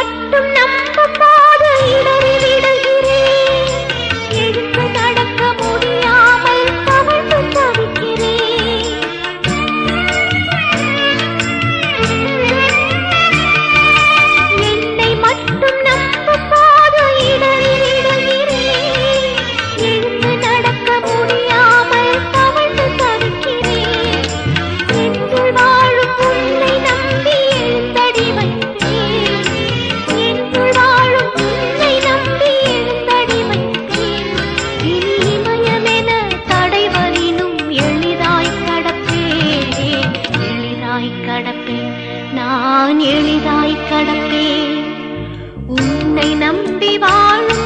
மட்டும் நம்பும் போது இடறி விடுகிறேன். எழுந்து நடக்க முடியாமல் தவழ்ந்து தவிக்கிறேன். என்னை மட்டும் நம்பும் போது இடறி விடுகிறேன். எழுந்து நடக்க முடியாமல் தவழ்ந்து தவிக்கிறேன். என்னுள் வாழும் உன்னை நம்பி எழுந்தடி வைத்தேன். என்னுள் வாழும் உன்னை நம்பி எழுந்தடி வைத்தேன். இனி இமயமென தடைவரினும் எளிதாய் கடப்பேன். எளிதாய் கடப்பேன். நான் எளிதாய் கடப்பேன். உன்னை நம்பி வாழும்